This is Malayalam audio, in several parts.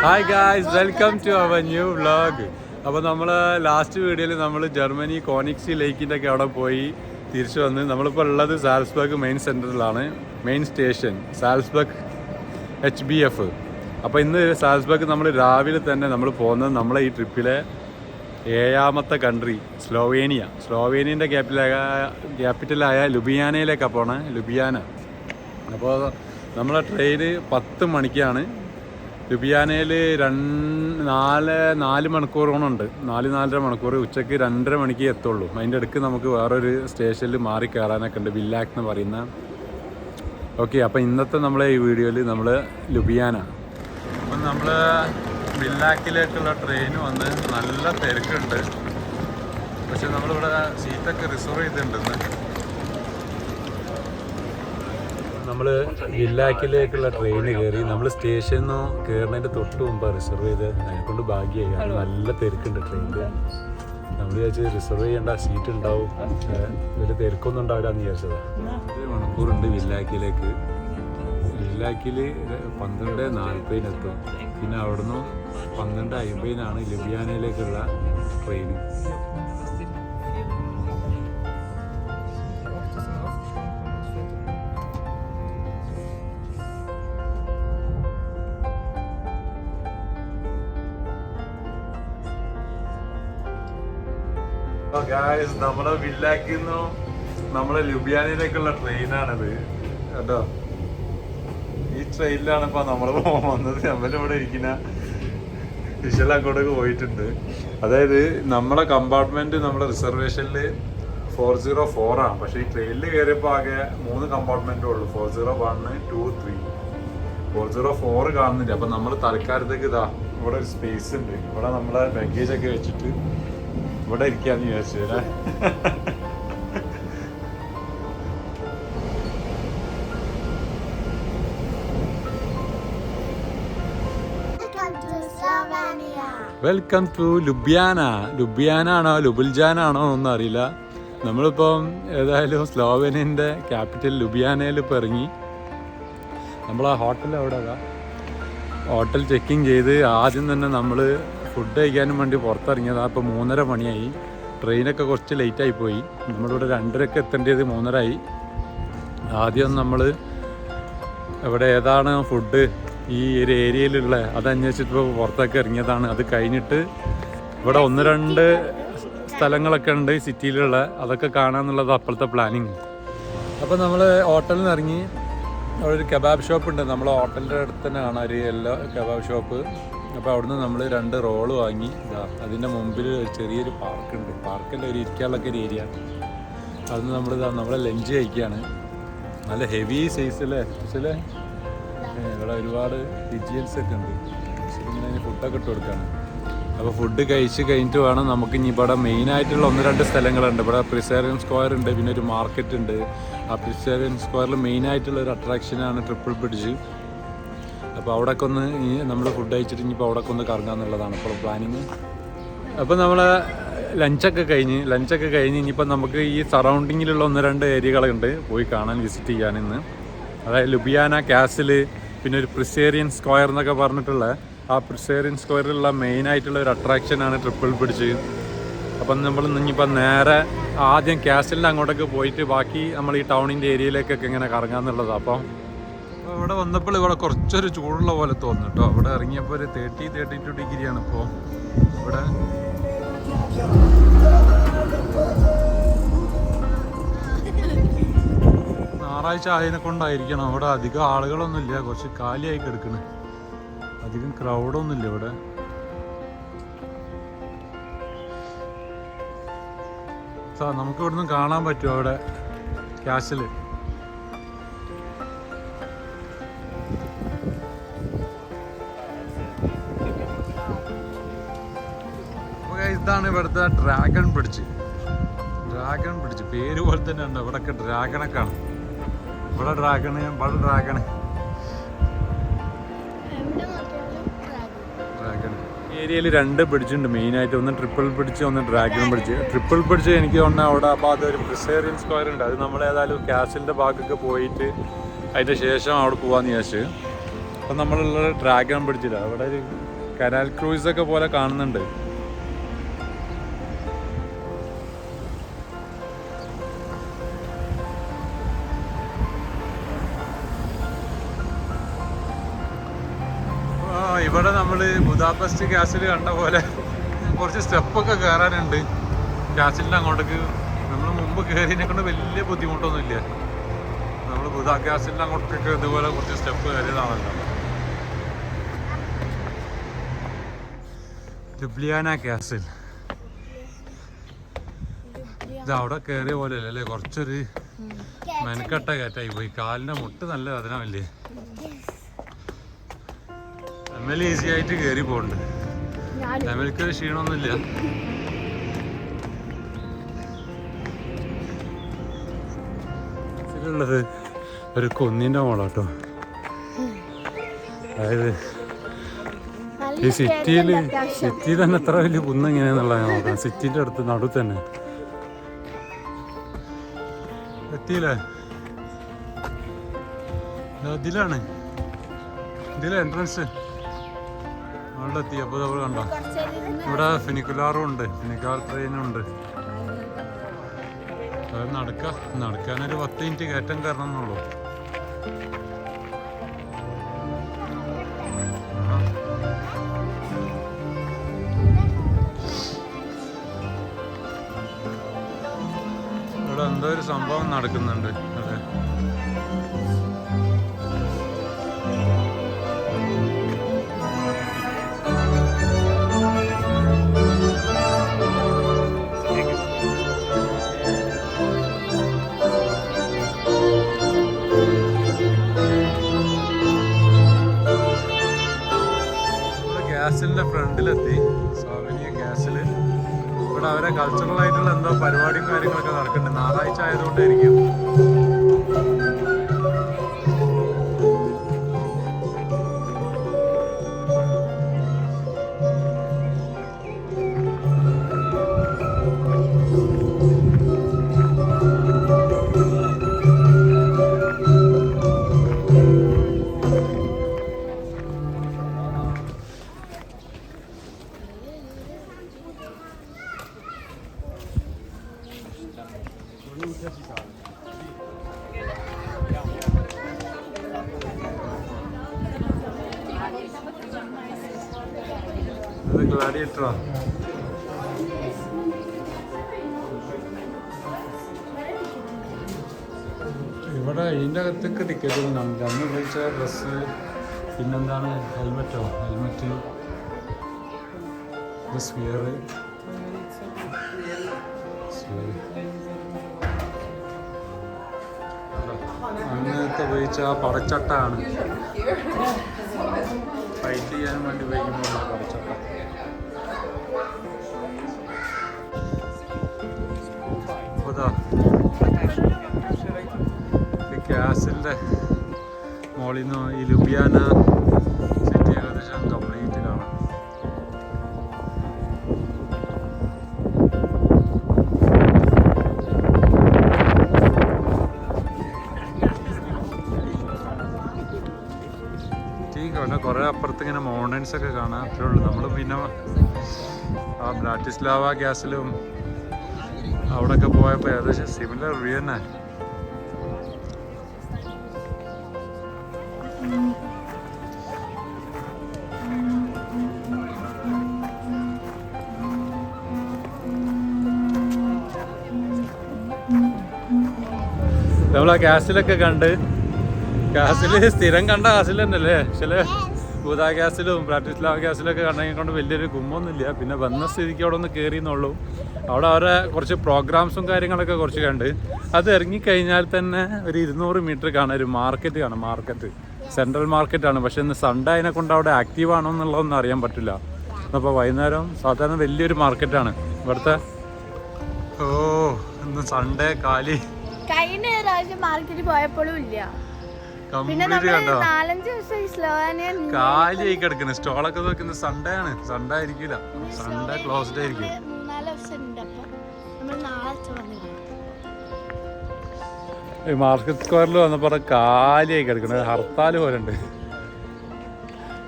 Hi guys, welcome to our new vlog. അപ്പോൾ നമ്മൾ ലാസ്റ്റ് വീഡിയോയിൽ നമ്മൾ ജർമ്മനി കോണിക്സി ലേക്കിൻ്റെ ഒക്കെ അവിടെ പോയി തിരിച്ചു വന്ന് നമ്മളിപ്പോൾ ഉള്ളത് സാൽസ്ബർഗ് മെയിൻ സെൻറ്ററിലാണ്, മെയിൻ സ്റ്റേഷൻ സാൽസ്ബർഗ് HBF. അപ്പോൾ ഇന്ന് സാൽസ്ബർഗ് നമ്മൾ രാവിലെ തന്നെ നമ്മൾ പോകുന്നത് നമ്മളെ ഈ ട്രിപ്പിലെ 7ാമത്തെ കൺട്രി സ്ലോവേനിയൻ്റെ ക്യാപിറ്റലായ ലുബിയാനയിലേക്കാണ് പോണേ, ലുബിയാന. അപ്പോൾ നമ്മളെ ട്രെയിന് 10 മണിക്കാണ്. ലുബിയാനയിൽ 4 മണിക്കൂറോണുണ്ട്, 4-4.5 മണിക്കൂർ. ഉച്ചയ്ക്ക് 2:30 മണിക്ക് എത്തുള്ളൂ. അതിൻ്റെ അടുക്ക് നമുക്ക് വേറൊരു സ്റ്റേഷനിൽ മാറി കയറാനൊക്കെ ഉണ്ട്, വില്ലാക്ക് എന്ന് പറയുന്ന. ഓക്കെ, അപ്പോൾ ഇന്നത്തെ നമ്മളെ ഈ വീഡിയോയിൽ നമ്മൾ ലുബിയാന. അപ്പം നമ്മൾ വില്ലാക്കിലേക്കുള്ള ട്രെയിൻ വന്ന് നല്ല തിരക്കുണ്ട്. പക്ഷെ നമ്മളിവിടെ സീറ്റൊക്കെ റിസർവ് ചെയ്തിട്ടുണ്ടെന്ന്. നമ്മൾ വില്ലാക്കിലേക്കുള്ള ട്രെയിൻ കയറി. നമ്മൾ സ്റ്റേഷനിൽ നിന്ന് കയറുന്നതിൻ്റെ തൊട്ട് മുമ്പാണ് റിസർവ് ചെയ്ത്. അതിനെക്കൊണ്ട് ഭാഗ്യമായി, നല്ല തിരക്കുണ്ട് ട്രെയിനിൽ. നമ്മൾ വിചാരിച്ച് റിസർവ് ചെയ്യേണ്ട സീറ്റ് ഉണ്ടാവും, വലിയ തിരക്കൊന്നും ഉണ്ടാവില്ല എന്ന് വിചാരിച്ചത്. 1 മണിക്കൂറുണ്ട് വില്ലാക്കിലേക്ക്. വില്ലാക്കിൽ 12:40 എത്തും. പിന്നെ അവിടുന്ന് 12:50 ലുബിയാനയിലേക്കുള്ള ട്രെയിൻ. നമ്മുടെ വില്ലാക്കിൽ നിന്നും നമ്മുടെ ലുബിയാനയിലേക്കുള്ള ട്രെയിനാണിത് കേട്ടോ. ഈ ട്രെയിനിലാണ് ഇപ്പൊ നമ്മൾ വന്നത്. നമ്മളിവിടെ ഇരിക്കുന്ന വിശൽ അങ്ങോട്ടേക്ക് പോയിട്ടുണ്ട്. അതായത് നമ്മുടെ കമ്പാർട്ട്മെന്റ് നമ്മുടെ റിസർവേഷനിൽ 404 ആണ്. പക്ഷെ ഈ ട്രെയിനിൽ കയറിയപ്പോൾ ആകെ 3 കമ്പാർട്ട്മെന്റും ഉള്ളൂ, 401, 2, 3. 404 കാണുന്നില്ല. അപ്പൊ നമ്മൾ തൽക്കാലത്തേക്ക് ഇതാ ഇവിടെ ഒരു സ്പേസ് ഉണ്ട്. ഇവിടെ നമ്മളെ ലഗേജ് ഒക്കെ വെച്ചിട്ട് ഇവിടെ ഇരിക്കാന്ന് വിചാരിച്ചു. Welcome to ലുബ്യാന. ലുബ്യാനാണോ ലുബിൽജാനാണോ ഒന്നും അറിയില്ല. നമ്മളിപ്പം ഏതായാലും സ്ലോവേനിയൻ്റെ ക്യാപിറ്റൽ ലുബ്യാനയിൽ ഇപ്പോൾ ഇറങ്ങി. നമ്മൾ ആ ഹോട്ടൽ അവിടെ ഹോട്ടൽ ചെക്കിങ് ചെയ്ത് ആദ്യം തന്നെ നമ്മൾ ഫുഡ് കഴിക്കാനും വേണ്ടി പുറത്തിറങ്ങിയതാണ്. ഇപ്പോൾ 3:30 മണിയായി. ട്രെയിനൊക്കെ കുറച്ച് ലേറ്റായി പോയി. നമ്മളിവിടെ 2:30 എത്തേണ്ടത് 3:30 ആയി. ആദ്യം നമ്മൾ ഇവിടെ ഏതാണ് ഫുഡ് ഈ ഒരു ഏരിയയിലുള്ള അതന്വേഷിച്ചിട്ട് പുറത്തൊക്കെ ഇറങ്ങിയതാണ്. അത് കഴിഞ്ഞിട്ട് ഇവിടെ 1-2 സ്ഥലങ്ങളൊക്കെ ഉണ്ട് സിറ്റിയിലുള്ള, അതൊക്കെ കാണാമെന്നുള്ളത് അപ്പോഴത്തെ പ്ലാനിങ്. അപ്പോൾ നമ്മൾ ഹോട്ടലിൽ നിന്ന് ഇറങ്ങി. അവിടെ ഒരു കബാബ് ഷോപ്പ് ഉണ്ട്, നമ്മൾ ഹോട്ടലിൻ്റെ അടുത്ത് തന്നെ കാണാം ഒരു യെല്ലോ കബാബ് ഷോപ്പ്. അപ്പോൾ അവിടുന്ന് നമ്മൾ 2 റോള് വാങ്ങി. അതിൻ്റെ മുമ്പിൽ ഒരു ചെറിയൊരു പാർക്കുണ്ട്, പാർക്കിൻ്റെ ഒരു ഇരിക്കാനുള്ളൊക്കെ ഒരു ഏരിയ. അതൊന്ന് നമ്മൾ ലഞ്ച് കഴിക്കുകയാണ്. നല്ല ഹെവി സൈസിലെ പക്ഷേ ഇവിടെ ഒരുപാട് വിജിയൽസ് ഒക്കെ ഉണ്ട്. ഇങ്ങനെ ഫുഡൊക്കെ ഇട്ട് കൊടുക്കുകയാണ്. അപ്പോൾ ഫുഡ് കഴിച്ച് കഴിഞ്ഞിട്ട് വേണം നമുക്ക് ഇനി ഇവിടെ മെയിനായിട്ടുള്ള 1-2 സ്ഥലങ്ങളുണ്ട്. ഇവിടെ പ്രിസേറിയൻ സ്ക്വയർ ഉണ്ട്, പിന്നെ ഒരു മാർക്കറ്റ് ഉണ്ട്. ആ പ്രിസേറിയൻ സ്ക്വയറിൽ മെയിനായിട്ടുള്ള ഒരു അട്രാക്ഷനാണ് ട്രിപ്പിൾ ബ്രിഡ്ജ്. അപ്പോൾ അവിടെയൊക്കെ ഒന്ന് നമ്മൾ ഫുഡ് കഴിച്ചിട്ട് ഇനിയിപ്പോൾ അവിടെയൊക്കെ ഒന്ന് കറങ്ങാമെന്നുള്ളതാണ് ഇപ്പോൾ പ്ലാനിങ്. അപ്പോൾ നമ്മൾ ലഞ്ചൊക്കെ കഴിഞ്ഞ് ഇനിയിപ്പോൾ നമുക്ക് ഈ സറൗണ്ടിങ്ങിലുള്ള 1-2 ഏരിയകളുണ്ട് പോയി കാണാൻ, വിസിറ്റ് ചെയ്യാൻ ഇന്ന്. അതായത് ലുബിയാന കാസിൽ, പിന്നെ ഒരു പ്രിസേറിയൻ സ്ക്വയർ എന്നൊക്കെ പറഞ്ഞിട്ടുള്ള ആ പ്രിസേറിയൻ സ്ക്വയറിലുള്ള മെയിനായിട്ടുള്ള ഒരു അട്രാക്ഷനാണ് ട്രിപ്പിൾ ബ്രിഡ്ജ്. അപ്പം നമ്മൾ ഇനിയിപ്പോൾ നേരെ ആദ്യം കാസിലിൻ്റെ അങ്ങോട്ടൊക്കെ പോയിട്ട് ബാക്കി നമ്മൾ ഈ ടൗണിൻ്റെ ഏരിയയിലേക്കൊക്കെ ഇങ്ങനെ കറങ്ങാമെന്നുള്ളതാണ്. അപ്പോൾ ഇവിടെ വന്നപ്പോൾ ഇവിടെ കുറച്ചൊരു ചൂടുള്ള പോലെ തോന്നുന്നു കേട്ടോ. ഇവിടെ ഇറങ്ങിയപ്പോൾ ഒരു 32 ഡിഗ്രിയാണ് ഇപ്പോൾ ഇവിടെ. ഞായറാഴ്ച ആയതിനെ കൊണ്ടായിരിക്കണം ഇവിടെ അധികം ആളുകളൊന്നുമില്ല, കുറച്ച് കാലിയായി കിടക്കണ്. അധികം ക്രൗഡൊന്നുമില്ല ഇവിടെ. നമുക്ക് ഇവിടുന്ന് കാണാൻ പറ്റും അവിടെ കാസില്. ഇതാണ് ഇവിടുത്തെ ഡ്രാഗൺ ബ്രിഡ്ജ്. പേര് പോലെ തന്നെ ഉണ്ട്. ഇവിടെയൊക്കെ ഡ്രാഗണൊക്കെ ആണ്. ഇവിടെ ഡ്രാഗണ് ഏരിയയിൽ 2 ബ്രിഡ്ജ് ഉണ്ട് മെയിനായിട്ട്. ഒന്ന് ട്രിപ്പിൾ ബ്രിഡ്ജ്, ഒന്ന് ഡ്രാഗൺ ബ്രിഡ്ജ്. ട്രിപ്പിൾ ബ്രിഡ്ജ് എനിക്ക് തോന്നുന്നത് അവിടെ അപ്പോൾ അതൊരു പ്രിസേറിയൻ സ്ക്വയർ ഉണ്ട്. അത് നമ്മൾ ഏതായാലും കാസിലിൻ്റെ ഭാഗത്തൊക്കെ പോയിട്ട് അതിൻ്റെ ശേഷം അവിടെ പോകാമെന്ന് വിചാരിച്ചു. അപ്പം നമ്മളുള്ള ഡ്രാഗൺ ബ്രിഡ്ജിലാണ്. അവിടെ ഒരു കനാൽ ക്രൂയിസ് ഒക്കെ പോലെ കാണുന്നുണ്ട്. ഇവിടെ നമ്മൾ ബുദാപെസ്റ്റ് കാസിൽ കണ്ട പോലെ കുറച്ച് സ്റ്റെപ്പൊക്കെ കയറാനുണ്ട് കാസിലിൻ്റെ അങ്ങോട്ടേക്ക്. നമ്മൾ മുമ്പ് കയറിയതിനെ കൊണ്ട് വലിയ ബുദ്ധിമുട്ടൊന്നുമില്ല. നമ്മൾ ബുദാ കാസിലിൻ്റെ അങ്ങോട്ടേക്ക് ഇതുപോലെ കുറച്ച് സ്റ്റെപ്പ് കയറിയതാണല്ലോ. ലുബ്ലിയാന കാസിൽ ഇത് അവിടെ കയറിയ പോലെ അല്ലേ, കുറച്ചൊരു മെനക്കെട്ട കയറ്റായി പോയി. കാലിൻ്റെ മുട്ട് നല്ല വേദനമല്ലേ. എമ്മൽ ഈസി ആയിട്ട് കയറി പോകുന്നുണ്ട്. എമ്മൽക്ക് ക്ഷീണമൊന്നുമില്ല. ഇതിലുള്ളത് ഒരു കുന്നിൻ്റെ മോളാട്ടോ. അതായത് ഈ സിറ്റിയിൽ തന്നെ എത്ര വലിയ കുന്ന് എങ്ങനെയാന്നുള്ളത് നോക്കാം. സിറ്റിൻ്റെ അടുത്ത് നടുവ് തന്നെ എത്തിയില്ലേ. ഇതിലാണ് എൻട്രൻസ്. അവിടെ എത്തി. അപ്പോൾ നമ്മൾ കണ്ടോ ഇവിടെ ഫിനിക്കുലാറും ഉണ്ട്, ഫിനിക്കാൽ ട്രെയിനും ഉണ്ട്. അത് നടക്കാനൊരു 10 മിനിറ്റ് കയറ്റം കയറണം എന്നുള്ളൂ. ഇവിടെ എന്തോ ഒരു സംഭവം നടക്കുന്നുണ്ട്. അതെ, ഗ്യാസിൻ്റെ ഫ്രണ്ടിലെത്തി. സ്ലോവേനിയ ഗ്യാസിൽ ഇവിടെ അവരെ കൾച്ചറൽ ആയിട്ടുള്ള എന്തോ പരിപാടിയും കാര്യങ്ങളൊക്കെ നടക്കുന്നുണ്ട്. ഞായറാഴ്ച ആയതുകൊണ്ടായിരിക്കും. ഇത് ഗ്ലാഡിയേറ്ററാ. ഇവിടെ ഇതിൻ്റെ അകത്തേക്ക് ടിക്കറ്റ് ഒന്നും അന്ന് ഉപയോഗിച്ച ഡ്രസ്സ്, പിന്നെന്താണ് ഹെൽമെറ്റ്, സ്വിയർ, അങ്ങനത്തെ ഉപയോഗിച്ച പടച്ചട്ടാണ്. ഫൈറ്റ് ചെയ്യാൻ വേണ്ടി ഉപയോഗിക്കുമ്പോൾ പടച്ചട്ട. കാസിലിൻ്റെ മോളിൽ നിന്ന് ഈ ലുബിയാന സിറ്റി ഏകദേശം കംപ്ലീറ്റ് കാണാം. പിന്നെ കുറേ അപ്പുറത്ത് ഇങ്ങനെ മൗണ്ടൻസ് ഒക്കെ കാണാം. അത്രേ ഉള്ളൂ. നമ്മൾ പിന്നെ ആ ബ്രാറ്റിസ്ലാവ ഗ്യാസിലും അവിടെയൊക്കെ പോയപ്പോൾ ഏകദേശം സിമിലർ വ്യൂ തന്നെ. നമ്മൾ ആ കാസിലൊക്കെ കണ്ട്, കാസിൽ സ്ഥിരം കണ്ട കാസിൽ തന്നെ അല്ലേ. ചില ബുദാ ഗ്യാസിലും ബ്രാറ്റിസ്ലാവ ഗ്യാസിലൊക്കെ കണ്ടെങ്കിൽ കൊണ്ട് വലിയൊരു ഗുമ്മൊന്നുമില്ല. പിന്നെ വന്ന സ്ഥിതിക്ക് അവിടെ ഒന്ന് കയറിയെന്നുള്ളൂ. അവിടെ അവരെ കുറച്ച് പ്രോഗ്രാംസും കാര്യങ്ങളൊക്കെ കുറച്ച് കണ്ട്. അത് ഇറങ്ങിക്കഴിഞ്ഞാൽ തന്നെ ഒരു 200 മീറ്റർ കാണാം ഒരു മാർക്കറ്റ് കാണാം. മാർക്കറ്റ് സെൻട്രൽ മാർക്കറ്റാണ്. പക്ഷെ ഇന്ന് സൺഡേ അതിനെ കൊണ്ട് അവിടെ ആക്റ്റീവ് ആണോ എന്നുള്ളതൊന്നും അറിയാൻ പറ്റില്ല. അപ്പോൾ വൈകുന്നേരം സാധാരണ വലിയൊരു മാർക്കറ്റാണ് ഇവിടുത്തെ. ഓ ഇന്ന് സൺഡേ കാലി. കഴിഞ്ഞ പ്രാവശ്യം മാർക്കറ്റിൽ പോയപ്പോഴും ഇല്ല. പിന്നെ കാലിയായി കിടക്കുന്നത് സ്റ്റോളൊക്കെ നോക്കുന്നത്. സൺഡേ ആണ്. സൺഡേ ആയിരിക്കില്ല, സൺഡേ ക്ലോസ്ഡ് ആയിരിക്കും. ഈ മാർക്കറ്റ് സ്ക്വയറിൽ വന്നപ്പോൾ കാലിയായി കിടക്കുന്നത്. ഹർത്താൽ പോലെ ഉണ്ട്.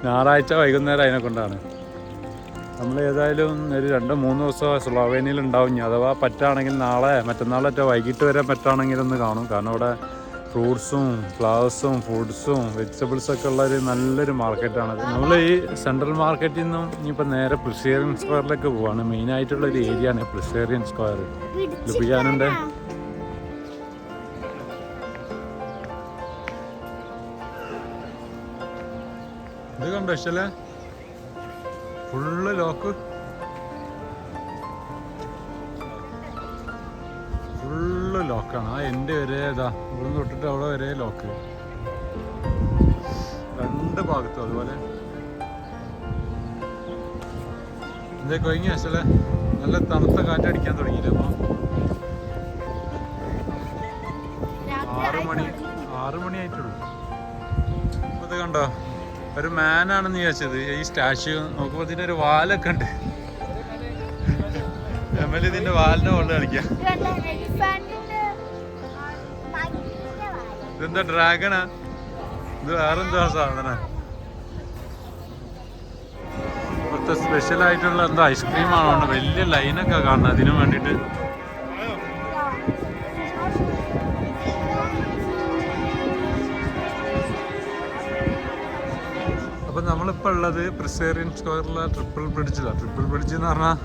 ഞായറാഴ്ച വൈകുന്നേരം അതിനെ കൊണ്ടാണ്. നമ്മൾ ഏതായാലും ഒരു 2-3 ദിവസം സ്ലോവേനിയയിൽ ഉണ്ടാവും. ഇനി അഥവാ പറ്റുകയാണെങ്കിൽ നാളെ മറ്റന്നാളൊക്കെ വൈകിട്ട് വരാൻ പറ്റുകയാണെങ്കിൽ ഒന്ന് കാണും. കാരണം അവിടെ ഫ്രൂട്ട്സും ഫ്ലവേഴ്സും ഫ്രൂട്ട്സും വെജിറ്റബിൾസൊക്കെ ഉള്ളൊരു നല്ലൊരു മാർക്കറ്റാണത്. നമ്മൾ ഈ സെൻട്രൽ മാർക്കറ്റിൽ നിന്നും ഇനിയിപ്പോൾ നേരെ പ്രിസേറിയൻ സ്ക്വയറിലേക്ക് പോവാണ്. മെയിനായിട്ടുള്ളൊരു ഏരിയ ആണ് പ്രിസേറിയൻ സ്ക്വയർ. ലുബിയാനൻ്റെ ഇത് കണ്ടോ ഇഷ്ടല്ലേ, ഫുള്ള് ലോക്ക്, ഫുള്ള് ലോക്കാണ്. ആ എൻ്റെ വരെ ഇതാ ഇവിടെ നിന്ന് തൊട്ടിട്ട് അവിടെ വരെ ലോക്ക്, 2 ഭാഗത്തും അതുപോലെ. എന്തേ കൊയങ്ങി അച്ഛല്ലേ, നല്ല തണുത്ത കാറ്റടിക്കാൻ തുടങ്ങിയില്ലേ. അപ്പോൾ 6 മണി ആയിട്ടുള്ളൂ. അപ്പോൾ ഇത് കണ്ടോ, ഒരു മാനാണെന്ന് വിചാരിച്ചത്. ഈ സ്റ്റാച്യു നോക്കുമ്പോൾ ഇതിൻ്റെ ഒരു വാലൊക്കെ ഉണ്ട്. ഇതിന്റെ വാലിന്റെ കൊണ്ട് കളിക്കാം. ഇതെന്താ ഡ്രാഗണാ? ഇത് വേറെന്താ സാധന? ഇവിടുത്തെ സ്പെഷ്യൽ ആയിട്ടുള്ള എന്താ ഐസ്ക്രീമാണോ? വലിയ ലൈനൊക്കെ കാണണം അതിനു വേണ്ടിയിട്ട്. അപ്പം നമ്മളിപ്പോൾ ഉള്ളത് പ്രിസേറിയൻ സ്ക്വയറിലെ ട്രിപ്പിൾ ബ്രിഡ്ജിലാണ്. ട്രിപ്പിൾ ബ്രിഡ്ജ് എന്ന് പറഞ്ഞാൽ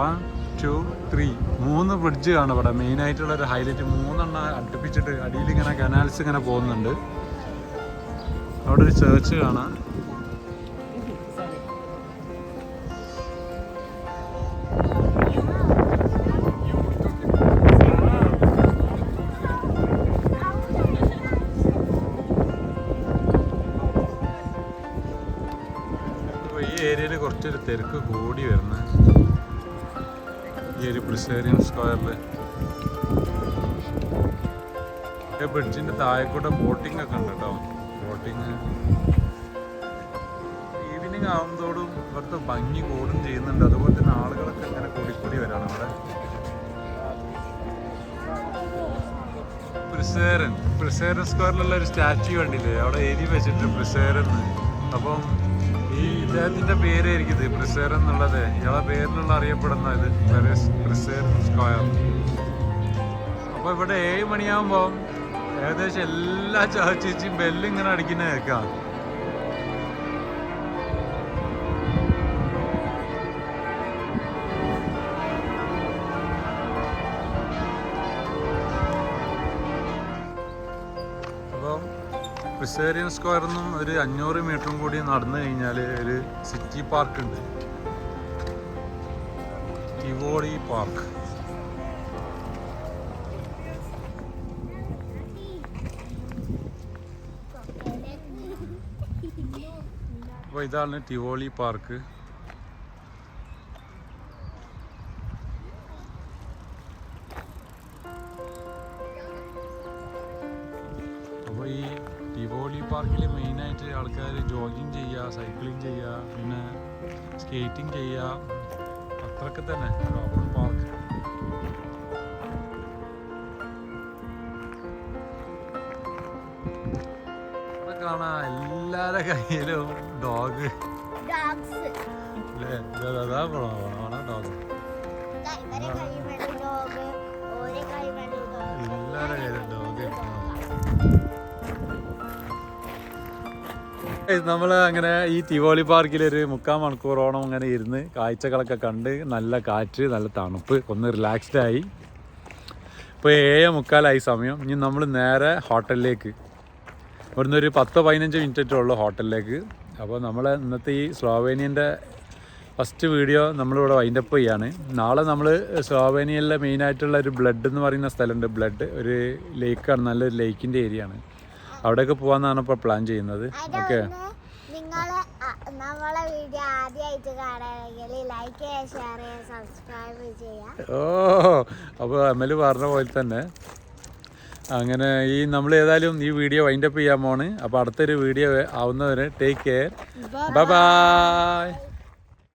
1, 2, 3 3 ബ്രിഡ്ജ് കാണും ഇവിടെ. മെയിനായിട്ടുള്ള ഒരു ഹൈലൈറ്റ് 3 അടുപ്പിച്ചിട്ട് അടിയിൽ ഇങ്ങനെ കനാൽസ് ഇങ്ങനെ പോകുന്നുണ്ട്. അവിടെ ഒരു ചേർച്ച് കാണാം. ഈ ഏരിയയിൽ കുറച്ചൊരു തിരക്ക് കൂടി വരുന്നത് ഈ ഒരു പ്രിസേറിയൻ സ്ക്വയറിൽ. ബ്രിഡ്ജിന്റെ താഴെ കൂടെ ബോട്ടിംഗ് ഒക്കെ ഉണ്ട് കേട്ടോ. ബോട്ടിങ് ഈവനിങ് ആവുന്നതോടും ഇവിടുത്തെ ഭംഗി കൂടും ചെയ്യുന്നുണ്ട്. അതുപോലെ തന്നെ ആളുകളൊക്കെ ഇങ്ങനെ കൂടിക്കൂടി വരാണ് ഇവിടെ. പ്രിസേറിയൻ സ്ക്വയറിലുള്ള ഒരു സ്റ്റാച്യു കണ്ടില്ലേ, അവിടെ എഴുതി വെച്ചിട്ട് പ്രിസേറിയൻ. അപ്പം ഈ ഇദ്ദേഹത്തിന്റെ പേരായിരിക്കും ഇത് പ്രിസേറിയൻ എന്നുള്ളത്. ഇയാളെ പേരിലുള്ള അറിയപ്പെടുന്ന ഇത് പ്രിസേറിയൻ സ്ക്വയർ. അപ്പൊ ഇവിടെ 7 മണിയാകുമ്പോൾ ഏകദേശം എല്ലാ ചാച്ചിച്ചും ബെല്ലിങ്ങനെ അടിക്കുന്ന കേൾക്കാം. അപ്പം പ്രിസേറിയൻ സ്ക്വയറിൽ നിന്നും ഒരു 500 മീറ്ററും കൂടി നടന്നു കഴിഞ്ഞാൽ ഒരു സിറ്റി പാർക്ക് ഉണ്ട്, ടിവോളി പാർക്ക്. അപ്പോൾ ഇതാണ് ടിവോളി പാർക്ക്. അപ്പോൾ ഈ ടിവോളി പാർക്കിൽ മെയിനായിട്ട് ആൾക്കാർ ജോഗിങ് ചെയ്യുക, സൈക്ലിംഗ് ചെയ്യുക, പിന്നെ സ്കേറ്റിംഗ് ചെയ്യുക, അത്രയൊക്കെ തന്നെ ഒരു ഓപ്പൺ പാർക്ക്. ഇവിടെ കാണാം എല്ലാവരുടെ കയ്യിലും ഡോഗ് അല്ലേ. അതാ പോണോ ഡോഗ്, എല്ലാവരുടെ കയ്യിലും ഡോഗ്. നമ്മൾ അങ്ങനെ ഈ ടിവോളി പാർക്കിൽ ഒരു 3/4 മണിക്കൂറോളം അങ്ങനെ ഇരുന്ന് കാഴ്ചകളൊക്കെ കണ്ട്, നല്ല കാറ്റ്, നല്ല തണുപ്പ്, ഒന്ന് റിലാക്സ്ഡ് ആയി. ഇപ്പോൾ 7:45 സമയം. ഇനി നമ്മൾ നേരെ ഹോട്ടലിലേക്ക്, ഇവിടുന്ന് ഒരു 10-15 മിനിറ്റേ ഉള്ളൂ ഹോട്ടലിലേക്ക്. അപ്പോൾ നമ്മൾ ഇന്നത്തെ ഈ സ്ലോവേനിയൻ്റെ ഫസ്റ്റ് വീഡിയോ നമ്മളിവിടെ വൈൻഡപ്പ് ചെയ്യാണ്. നാളെ നമ്മൾ സ്ലോവേനിയയിലെ മെയിനായിട്ടുള്ള ഒരു ബ്ലഡ് എന്ന് പറയുന്ന സ്ഥലമുണ്ട്. ബ്ലഡ് ഒരു ലേക്കാണ്, നല്ലൊരു ലേക്കിൻ്റെ ഏരിയ ആണ്. അവിടെയൊക്കെ പോകാമെന്നാണ് ഇപ്പോൾ പ്ലാൻ ചെയ്യുന്നത്. ഓക്കെ, നമ്മളെ വീഡിയോ ആദ്യമായിട്ട് കാണുകയാണെങ്കിൽ ലൈക്ക് ചെയ്യുക, ഷെയർ ചെയ്യുക, സബ്സ്ക്രൈബ് ചെയ്യുക. അപ്പോൾ എമ്മൽ പറഞ്ഞ പോലെ തന്നെ അങ്ങനെ ഈ നമ്മൾ ഏതായാലും ഈ വീഡിയോ വൈൻഡപ്പ് ചെയ്യാൻ പോണ്. അപ്പോൾ അടുത്തൊരു വീഡിയോ ആവുന്നവരെ ടേക്ക് കെയർ, ബൈ ബൈ.